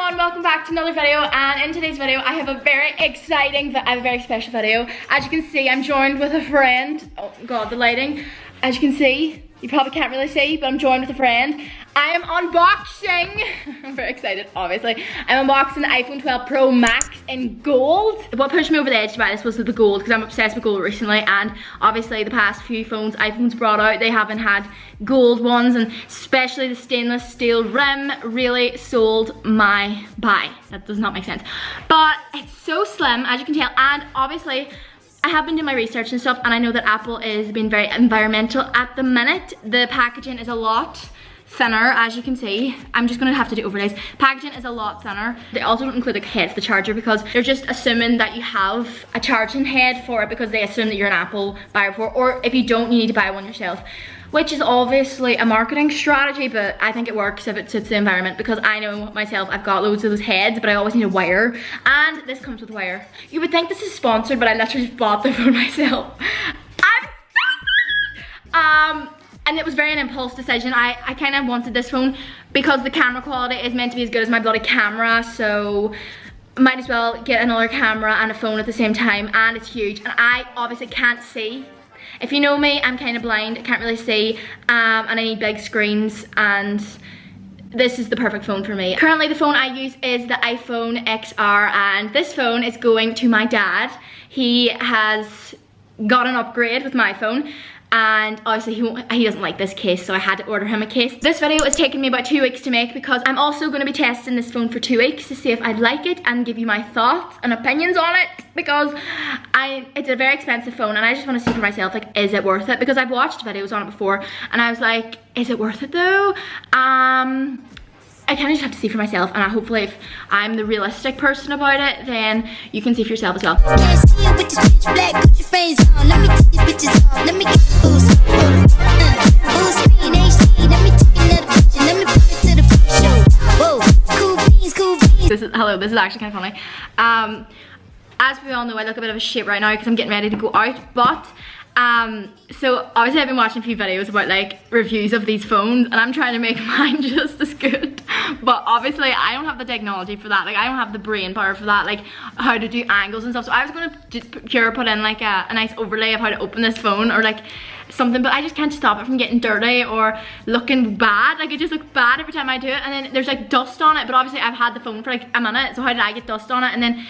everyone, welcome back to another video. And in today's video I have a very special video. As you can see, I'm joined with a friend. Oh god, the lighting. As you can see, you probably can't really see, but I'm joined with a friend. I am unboxing, I'm very excited obviously, I'm unboxing the iPhone 12 Pro Max in gold. What pushed me over the edge to buy this was the gold, because I'm obsessed with gold recently, and obviously the past few iPhones brought out, they haven't had gold ones, and especially the stainless steel rim really sold my buy. That does not make sense, but it's so slim, as you can tell, and obviously I have been doing my research and stuff, and I know that Apple is being very environmental at the minute. The packaging is a lot thinner, as you can see. I'm just gonna have to do overlays. Packaging is a lot thinner. They also don't include a head for the charger because they're just assuming that you have a charging head for it, because they assume that you're an Apple buyer for, or if you don't, you need to buy one yourself. Which is obviously a marketing strategy, but I think it works if it suits the environment, because I know myself, I've got loads of those heads, but I always need a wire, and this comes with a wire. You would think this is sponsored, but I literally just bought the phone myself. And it was very an impulse decision. I kind of wanted this phone because the camera quality is meant to be as good as my bloody camera, so might as well get another camera and a phone at the same time, and it's huge, and I obviously can't see. If you know me, I'm kind of blind, I can't really see, and I need big screens, and this is the perfect phone for me. Currently the phone I use is the iPhone XR, and this phone is going to my dad. He has got an upgrade with my phone, and obviously he doesn't like this case, so I had to order him a case. This video is taking me about 2 weeks to make, because I'm also going to be testing this phone for 2 weeks to see if I'd like it and give you my thoughts and opinions on it, because it's a very expensive phone, and I just want to see for myself, like, is it worth it? Because I've watched videos on it before, and I was like, is it worth it though? I kind of just have to see for myself, and hopefully if I'm the realistic person about it, then you can see for yourself as well. This is actually kind of funny. As we all know, I look a bit of a shape right now because I'm getting ready to go out, but so obviously I've been watching a few videos about like reviews of these phones, and I'm trying to make mine just as good, but obviously I don't have the technology for that. Like, I don't have the brain power for that, like how to do angles and stuff. So I was gonna put in like a nice overlay of how to open this phone or like something, but I just can't stop it from getting dirty or looking bad. Like, it just looks bad every time I do it, and then there's like dust on it, but obviously I've had the phone for like a minute, so how did I get dust on it? And then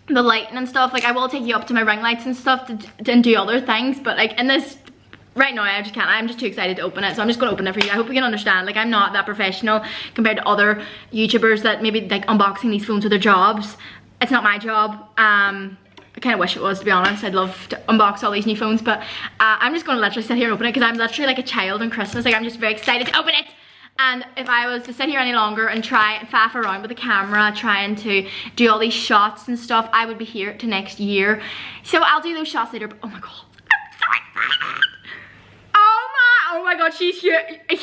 the lighting and stuff, like I will take you up to my ring lights and stuff and do other things, but like in this right now I just can't. I'm just too excited to open it, so I'm just gonna open it for you. I hope you can understand, like, I'm not that professional compared to other YouTubers that maybe like unboxing these phones with their jobs. It's not my job. I kind of wish it was, to be honest. I'd love to unbox all these new phones, but I'm just gonna literally sit here and open it, because I'm literally like a child on Christmas. Like, I'm just very excited to open it. And if I was to sit here any longer and try and faff around with the camera, trying to do all these shots and stuff, I would be here to next year. So I'll do those shots later, but oh my god, I'm so excited. Oh my god, she's huge. I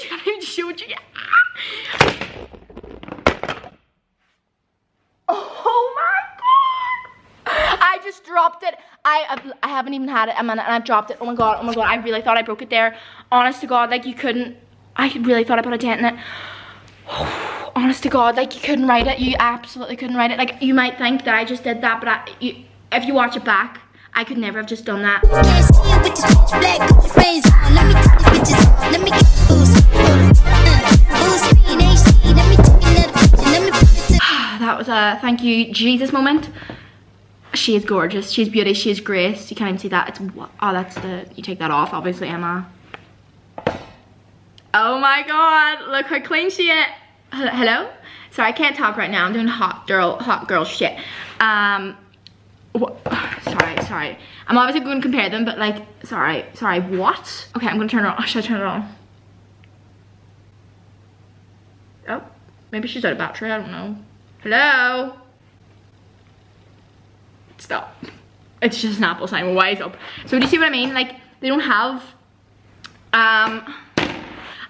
haven't even showed you yet. Oh my god. I just dropped it. I haven't even had it a minute and I've dropped it. Oh my god, I really thought I broke it there. Honest to god, like, you couldn't. I really thought I put a dent in it. Honest to god, like, you couldn't write it. You absolutely couldn't write it. Like, you might think that I just did that, but if you watch it back, I could never have just done that. That was a thank you Jesus moment. She is gorgeous. She's beauty. She is grace. You can't even see that. It's, oh, that's the, you take that off, obviously, Emma. Oh my god, look how clean she is. Hello? Sorry, I can't talk right now. I'm doing hot girl shit. Sorry. I'm obviously going to compare them, but like, sorry, what? Okay, I'm gonna turn it on. Should I turn it on? Oh, maybe she's out of battery, I don't know. Hello? Stop. It's just an Apple sign, wise up. So do you see what I mean? Like, they don't have,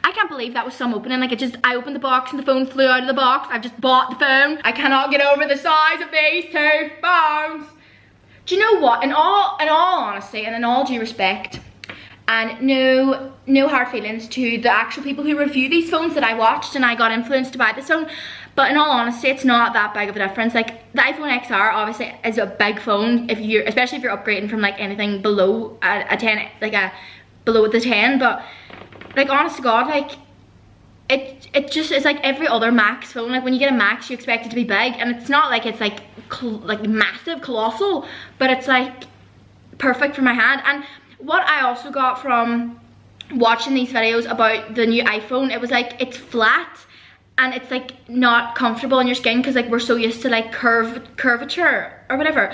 I can't believe that was some opening. Like, I opened the box and the phone flew out of the box. I've just bought the phone. I cannot get over the size of these two phones. Do you know what? In all honesty and in all due respect, and no hard feelings to the actual people who review these phones that I watched and I got influenced to buy this phone. But in all honesty, it's not that big of a difference. Like the iPhone XR obviously is a big phone if you're, especially if you're upgrading from like anything below a 10, like a below the 10. But like honest to God, like it just is like every other Max phone. Like when you get a Max, you expect it to be big, and it's not like it's like massive, colossal, but it's like perfect for my hand. And what I also got from watching these videos about the new iPhone, it was like it's flat and it's like not comfortable in your skin because like we're so used to like curvature or whatever.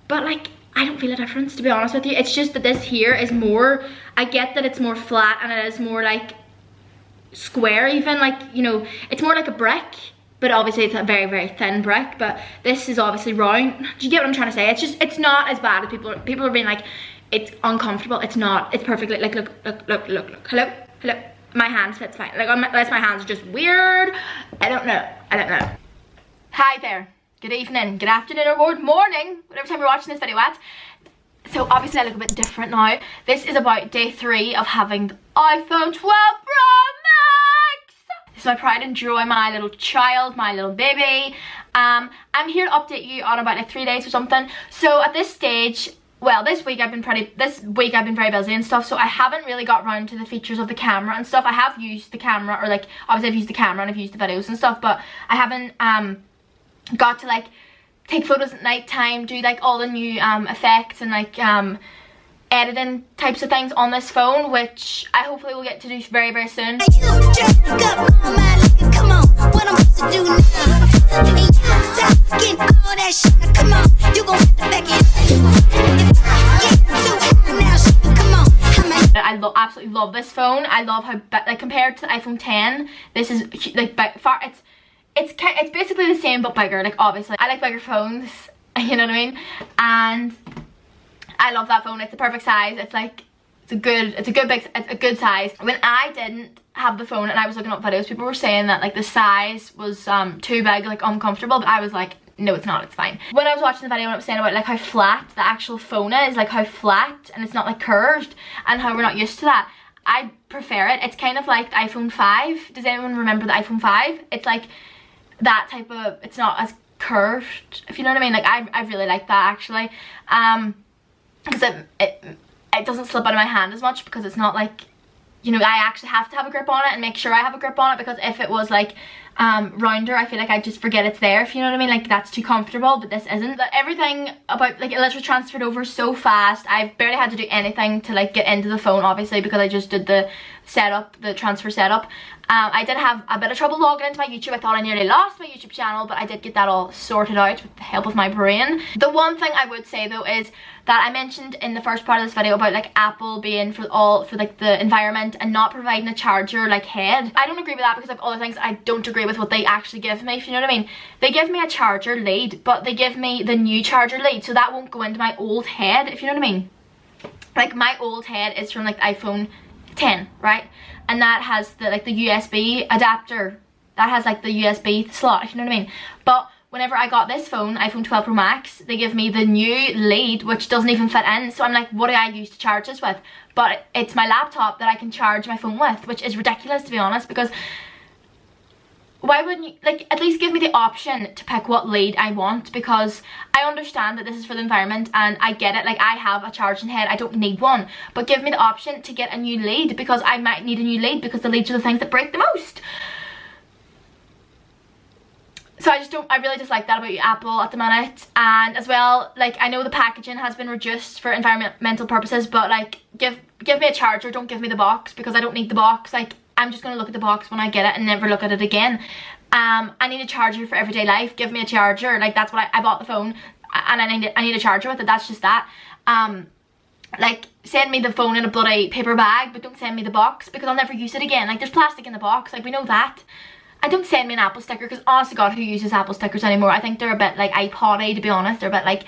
But like I don't feel a difference, to be honest with you. It's just that this here is more, I get that it's more flat and it is more like square even, like, you know, it's more like a brick, but obviously it's a very, very thin brick. But this is obviously round. Do you get what I'm trying to say? It's just, it's not as bad as people are being like, it's uncomfortable. It's not, it's perfectly, like look, hello, my hand fits fine. Like unless my hands are just weird, I don't know. Hi there, good evening, good afternoon, or good morning, whatever time you're watching this video at. So obviously I look a bit different now. This is about day 3 of having the iPhone 12 Pro Max. This is my pride and joy, my little child, my little baby. I'm here to update you on about like 3 days or something. So at this stage, well, this week I've been very busy and stuff, so I haven't really got around to the features of the camera and stuff. I have used the camera, or like obviously I've used the camera and I've used the videos and stuff, but I haven't got to like take photos at night time, do like all the new effects and like editing types of things on this phone, which I hopefully will get to do very, very soon. I absolutely love this phone. I love how like compared to the iPhone 10, this is like by far, it's basically the same but bigger. Like obviously I like bigger phones, you know what I mean, and I love that phone. It's the perfect size. It's like it's a good size. When I didn't have the phone and I was looking up videos, people were saying that like the size was too big, like uncomfortable, but I was like, no, it's not, it's fine. When I was watching the video and I was saying about like how flat the actual phone is, like how flat and it's not like curved, and how we're not used to that, I prefer it. It's kind of like the iPhone 5. Does anyone remember the iPhone 5? It's like that type of, it's not as curved, if you know what I mean. Like I really like that actually, because it doesn't slip out of my hand as much, because it's not like, you know, I actually have to have a grip on it and make sure I have a grip on it, because if it was like rounder, I feel like I'd just forget it's there, if you know what I mean. Like that's too comfortable, but this isn't. But everything about, like, it literally transferred over so fast. I've barely had to do anything to like get into the phone, obviously, because I just did the setup, the transfer setup. I did have a bit of trouble logging into my YouTube. I thought I nearly lost my YouTube channel, but I did get that all sorted out with the help of my brain. The one thing I would say though is that I mentioned in the first part of this video about like Apple being for like the environment and not providing a charger like head. I don't agree with that, because of other things I don't agree with what they actually give me, if you know what I mean. They give me a charger lead, but they give me the new charger lead, so that won't go into my old head, if you know what I mean. Like my old head is from like the iPhone 10, right? And that has the like the USB adapter, that has like the USB slot, if you know what I mean. But whenever I got this phone, iPhone 12 Pro Max, they give me the new lead, which doesn't even fit in. So I'm like, what do I use to charge this with? But it's my laptop that I can charge my phone with, which is ridiculous, to be honest, because why wouldn't you, like, at least give me the option to pick what lead I want? Because I understand that this is for the environment and I get it, like I have a charging head, I don't need one, but give me the option to get a new lead, because I might need a new lead, because the leads are the things that break the most. So I really dislike that about you, Apple, at the minute. And as well, like, I know the packaging has been reduced for environmental purposes, but like, give me a charger, don't give me the box, because I don't need the box. Like, I'm just going to look at the box when I get it and never look at it again. I need a charger for everyday life. Give me a charger. Like, that's what I bought the phone, and I need a charger with it. That's just that. Like, send me the phone in a bloody paper bag, but don't send me the box, because I'll never use it again. Like, there's plastic in the box, like, we know that. And don't send me an Apple sticker, because honestly God, who uses Apple stickers anymore? I think they're a bit like iPod-y, to be honest. They're a bit like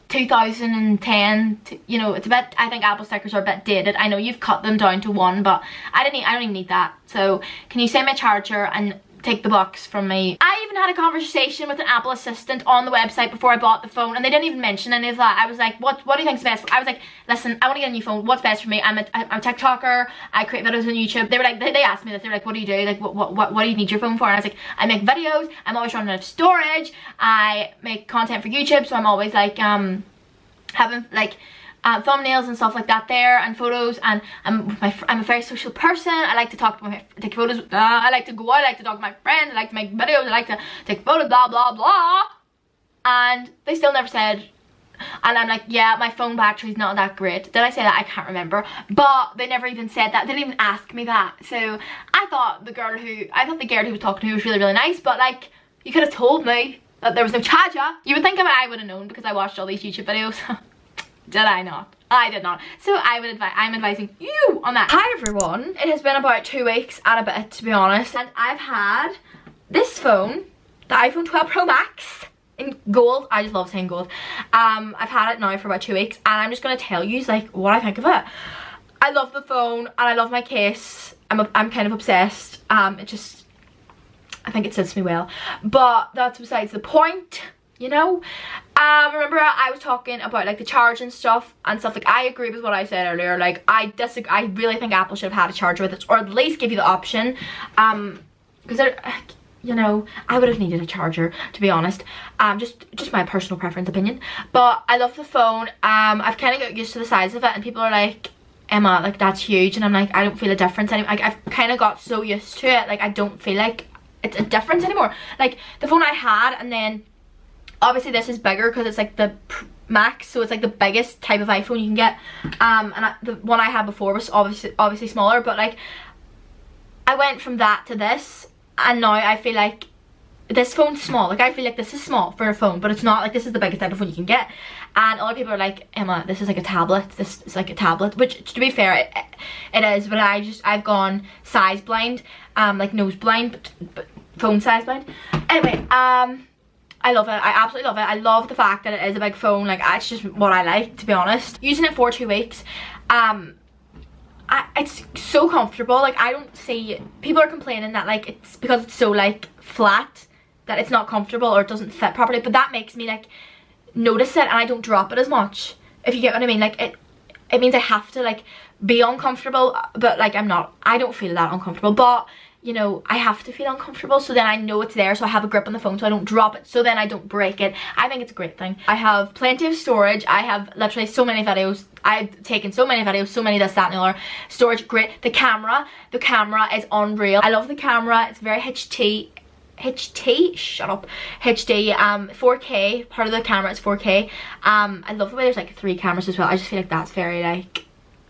2010, you know, it's a bit, I think Apple stickers are a bit dated. I know you've cut them down to 1, but I don't even need that. So can you send me a charger and take the box from me? I even had a conversation with an Apple assistant on the website before I bought the phone, and they didn't even mention any of that. I was like, what do you think's best? I was like, listen, I want to get a new phone. What's best for me? I'm a TikToker. I create videos on YouTube. They were like, they asked me this. They were like, what do you do? Like, what do you need your phone for? And I was like, I make videos. I'm always running out of storage. I make content for YouTube, so I'm always like having like thumbnails and stuff like that there, and photos, and I'm a very social person. I like to take photos. I like to go out. I like to talk to my friends. I like to make videos. I like to take photos. Blah blah blah. And they still never said. And I'm like, yeah, my phone battery's not that great. Did I say that? I can't remember. But they never even said that. They didn't even ask me that. So I thought the girl who was talking to me was really, really nice. But like, you could have told me that there was no charger. You would think I would have known because I watched all these YouTube videos. Did I not? I did not. So I'm advising you on that. Hi everyone. It has been about 2 weeks and a bit, to be honest. And I've had this phone, the iPhone 12 Pro Max in gold. I just love saying gold. I've had it now for about 2 weeks, and I'm just going to tell you like what I think of it. I love the phone and I love my case. I'm kind of obsessed. I think it sits me well. But that's besides the point. You know, remember I was talking about like the charge and stuff like, I agree with what I said earlier. Like, I really think Apple should have had a charger with it, or at least give you the option, because you know, I would have needed a charger, to be honest. Just my personal preference opinion. But I love the phone. I've kind of got used to the size of it, and people are like, Emma, like, that's huge, and I'm like, I don't feel a difference anymore. Like, I've kind of got so used to it, like, I don't feel like it's a difference anymore. Like, the phone I had, and then obviously this is bigger because it's like the Max, so it's like the biggest type of iPhone you can get. The one I had before was obviously smaller, but like, I went from that to this, and now I feel like this phone's small. Like, I feel like this is small for a phone, but it's not. Like, this is the biggest type of phone you can get. And other people are like, Emma, this is like a tablet. This is like a tablet, which, to be fair, it is. But I've gone size blind, like nose blind, but phone size blind. Anyway, I love it. I absolutely love it. I love the fact that it is a big phone. Like, it's just what I like, to be honest. Using it for 2 weeks, it's so comfortable. Like, I don't see people are complaining that like it's because it's so like flat that it's not comfortable or it doesn't fit properly, but that makes me like notice it, and I don't drop it as much, if you get what I mean. Like, it means I have to like be uncomfortable, but like I don't feel that uncomfortable, but you know, I have to feel uncomfortable, so then I know it's there, so I have a grip on the phone so I don't drop it, so then I don't break it. I think it's a great thing. I have plenty of storage. I have literally so many videos. I've taken so many videos, so many this, that, and the other. Storage, great. The camera is unreal. I love the camera. It's very HD, shut up, HD, 4K. Part of the camera is 4K. I love the way there's like 3 cameras as well. I just feel like that's very like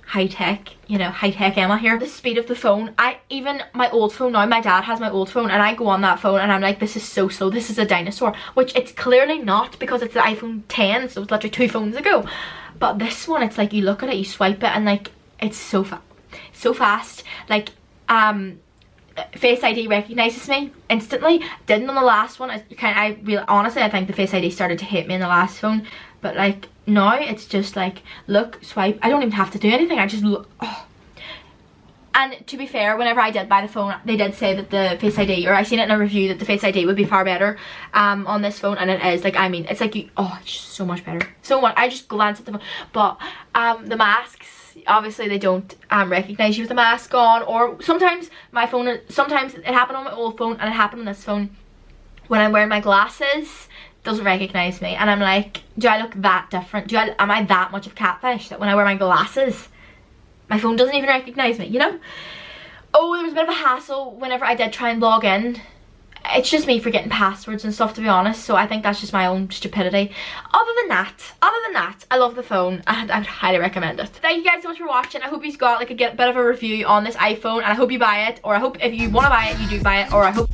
high-tech, you know, high-tech Emma here. The speed of the phone, even my old phone now, my dad has my old phone, and I go on that phone and I'm like, this is so slow, this is a dinosaur, which it's clearly not, because it's the iPhone 10, so it's literally 2 phones ago. But this one, it's like, you look at it, you swipe it, and like, it's so fast. Like, Face ID recognizes me instantly. Didn't on the last one. Honestly, I think the Face ID started to hit me in the last phone, but like, now it's just like, look, swipe. I don't even have to do anything. I just look. Oh. And to be fair, whenever I did buy the phone, they did say that the Face ID, or I seen it in a review, that the Face ID would be far better on this phone, and it is. Like, I mean, it's like, it's just so much better. So much. I just glance at the phone. But the masks, obviously they don't recognize you with the mask on, or sometimes sometimes it happened on my old phone and it happened on this phone. When I'm wearing my glasses, doesn't recognize me, and I'm like, do I look that different? Am I that much of a catfish that when I wear my glasses, my phone doesn't even recognize me, you know? Oh, there was a bit of a hassle whenever I did try and log in. It's just me forgetting passwords and stuff, to be honest, so I think that's just my own stupidity. Other than that, I love the phone, and I would highly recommend it. Thank you guys so much for watching. I hope you got like a bit of a review on this iPhone, and I hope you buy it, or I hope if you want to buy it, you do buy it, or I hope